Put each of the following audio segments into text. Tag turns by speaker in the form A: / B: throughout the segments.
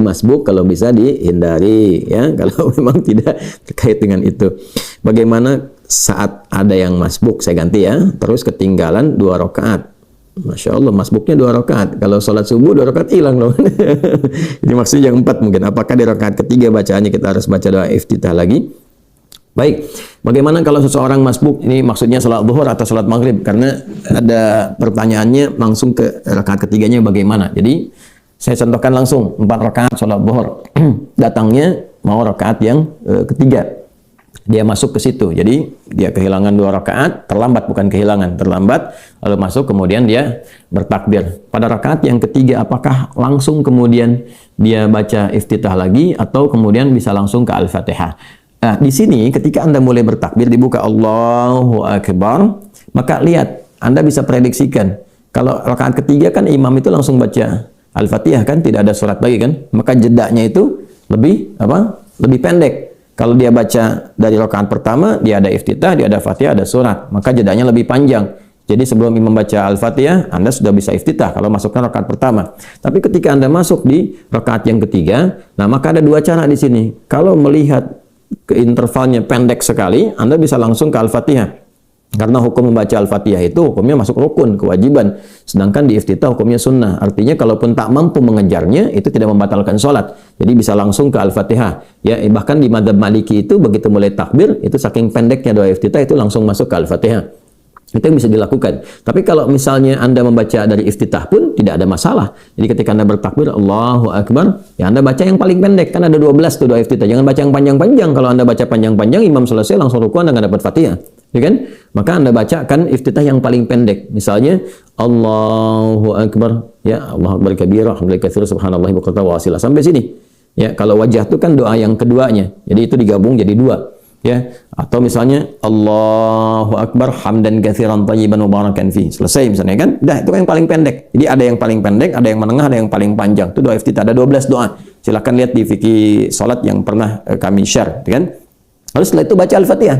A: masbuk kalau bisa dihindari ya, kalau memang tidak terkait dengan itu. Bagaimana saat ada yang masbuk, saya ganti ya, terus ketinggalan 2 rakaat. Masya Allah, masbuknya 2 rakaat. Kalau sholat subuh 2 rakaat hilang loh. Ini maksudnya yang 4 mungkin. Apakah di rakaat ketiga bacaannya kita harus baca doa iftitah lagi? Baik, bagaimana kalau seseorang masbuk, ini maksudnya sholat zuhur atau sholat maghrib, karena ada pertanyaannya langsung ke rakaat ketiganya bagaimana. Jadi saya contohkan langsung 4 rakaat sholat zuhur. Datangnya mau rakaat yang ketiga, dia masuk ke situ, jadi dia kehilangan 2 rakaat, terlambat, bukan kehilangan, terlambat, lalu masuk, kemudian dia bertakbir. Pada rakaat yang ketiga, apakah langsung kemudian dia baca iftitah lagi, atau kemudian bisa langsung ke Al-Fatihah? Nah, di sini ketika Anda mulai bertakbir, dibuka Allahu Akbar, maka lihat, Anda bisa prediksikan. Kalau rakaat ketiga kan imam itu langsung baca Al-Fatihah kan, tidak ada surat lagi kan, maka jedanya itu lebih lebih pendek. Kalau dia baca dari rakaat pertama, dia ada iftitah, dia ada Fatihah, ada surat, maka jedanya lebih panjang. Jadi sebelum imam baca Al-Fatihah, Anda sudah bisa iftitah kalau masukkan rakaat pertama. Tapi ketika Anda masuk di rakaat yang ketiga, nah maka ada 2 cara di sini. Kalau melihat ke intervalnya pendek sekali, Anda bisa langsung ke Al-Fatihah. Karena hukum membaca Al-Fatihah itu hukumnya masuk rukun, kewajiban. Sedangkan di iftitah hukumnya sunnah. Artinya kalaupun tak mampu mengejarnya, itu tidak membatalkan sholat. Jadi bisa langsung ke Al-Fatihah. Ya, bahkan di madzhab Maliki itu begitu mulai takbir, itu saking pendeknya doa iftitah itu langsung masuk ke Al-Fatihah. Itu yang bisa dilakukan. Tapi kalau misalnya Anda membaca dari iftitah pun tidak ada masalah. Jadi ketika Anda bertakbir Allahu Akbar, ya Anda baca yang paling pendek. Kan ada 12 tuh doa iftitah. Jangan baca yang panjang-panjang. Kalau Anda baca panjang-panjang, imam selesai langsung ruku, Anda nggak dapat Fatihah. Ya kan? Maka Anda bacakan iftitah yang paling pendek. Misalnya Allahu Akbar, ya Allahu Akbar kabira, alhamdulillah katsira, subhanallahi bukratan wa asila. Sampai sini. Ya, kalau wajah itu kan doa yang keduanya. Jadi itu digabung jadi 2. Ya, atau misalnya Allahu Akbar hamdan katsiran thayyiban mubarakan fi. Selesai misalnya kan? Dah, itu kan yang paling pendek. Jadi ada yang paling pendek, ada yang menengah, ada yang paling panjang. Itu doa iftitah, ada 12 doa. Silakan lihat di fikih salat yang pernah kami share, kan? Lalu setelah itu baca Al-Fatihah.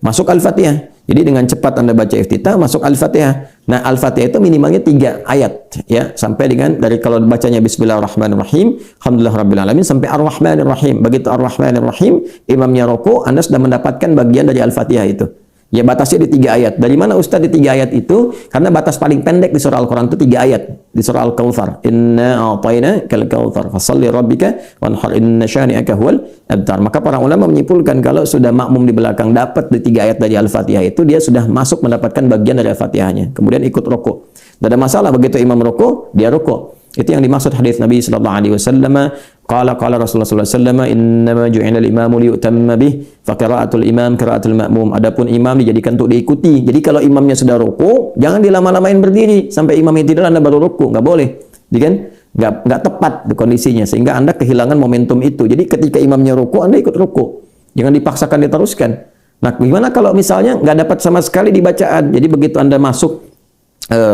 A: Masuk Al-Fatihah. Jadi dengan cepat Anda baca iftitah, masuk Al-Fatihah. Nah, Al-Fatihah itu minimalnya 3 ayat, ya, sampai dengan dari kalau bacanya Bismillahirrahmanirrahim, Alhamdulillahirabbil alamin sampai Ar-Rahmanirrahim. Begitu Ar-Rahmanirrahim, imamnya rukuk, Anda sudah mendapatkan bagian dari Al-Fatihah itu. Ya, batasnya di 3 ayat. Dari mana Ustaz di 3 ayat itu? Karena batas paling pendek di surah Al-Quran itu 3 ayat. Di surah Al-Kautsar, Inna a'tayna kal kautsar fasalli rabbika wanhar inna syani'aka huwal abtar. Maka para ulama menyimpulkan kalau sudah makmum di belakang dapat di 3 ayat dari Al-Fatihah itu, dia sudah masuk mendapatkan bagian dari Al-Fatihahnya. Kemudian ikut rukuk. Tidak ada masalah, begitu imam rukuk, dia rukuk. Itu yang dimaksud hadis Nabi sallallahu alaihi wasallam, qala Rasulullah sallallahu alaihi wasallam, innama ju'ila al-imamu liyutamma bih, fa qira'atul imam qira'atul ma'mum. Adapun imam dijadikan untuk diikuti. Jadi kalau imamnya sudah ruku, jangan dilama-lamain berdiri sampai imamnya tidur Anda baru ruku, enggak boleh. Jadi kan enggak tepat kondisinya, sehingga Anda kehilangan momentum itu. Jadi ketika imamnya ruku, Anda ikut ruku. Jangan dipaksakan diteruskan. Nah, gimana kalau misalnya enggak dapat sama sekali di bacaan? Jadi begitu Anda masuk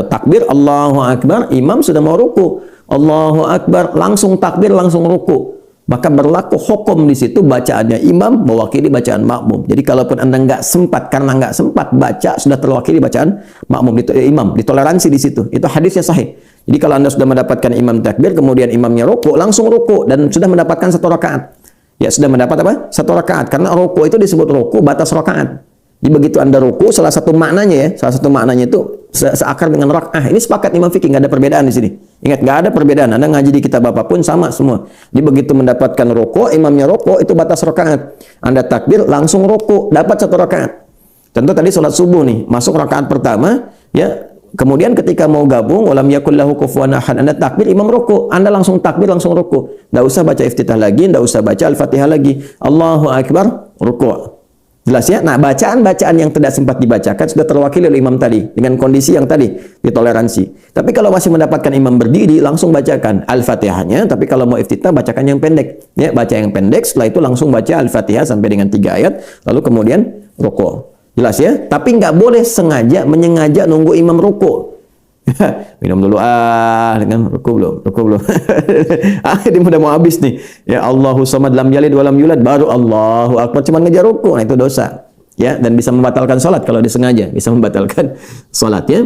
A: takbir Allahu Akbar, imam sudah mau ruku, Allahu Akbar, langsung takbir, langsung ruku, maka berlaku hukum di situ bacaannya imam mewakili bacaan makmum. Jadi kalaupun Anda nggak sempat, karena nggak sempat baca, sudah terwakili bacaan makmum, imam, ditoleransi di situ. Itu hadisnya sahih. Jadi kalau Anda sudah mendapatkan imam takbir, kemudian imamnya ruku, langsung ruku dan sudah mendapatkan 1 rakaat. Ya, sudah mendapat apa? 1 rakaat. Karena ruku itu disebut ruku batas rakaat. Jadi begitu Anda ruku, salah satu maknanya itu seakar dengan rak'ah. Ini sepakat imam fikih, nggak ada perbedaan di sini. Ingat, nggak ada perbedaan. Anda ngaji di kitab apapun sama semua. Jadi begitu mendapatkan ruku, imamnya ruku, itu batas rakaat. Anda takbir, langsung ruku, dapat 1 rakaat. Contoh tadi sholat subuh nih, masuk rakaat pertama, ya. Kemudian ketika mau gabung, walam yakul lahu kufuwan ahad, Anda takbir, imam ruku, Anda langsung takbir, langsung ruku. Nggak usah baca iftitah lagi, nggak usah baca Al-Fatihah lagi. Allahu Akbar, ruku. Jelas ya? Nah, bacaan-bacaan yang tidak sempat dibacakan sudah terwakili oleh imam tadi dengan kondisi yang tadi ditoleransi. Tapi kalau masih mendapatkan imam berdiri, langsung bacakan Al-Fatihahnya. Tapi kalau mau iftitah, bacakan yang pendek. Ya, baca yang pendek, setelah itu langsung baca Al-Fatihah sampai dengan 3 ayat, lalu kemudian ruku. Jelas ya? Tapi nggak boleh menyengaja nunggu imam ruku. Minum dulu dengan ruku belum. Ini udah mau habis nih. Ya, Allahu samad lam yalid wa lam yulad, baru Allahu akbar, cuma ngejar ruku. Nah, itu dosa. Ya, dan bisa membatalkan salat kalau disengaja, bisa membatalkan salat ya.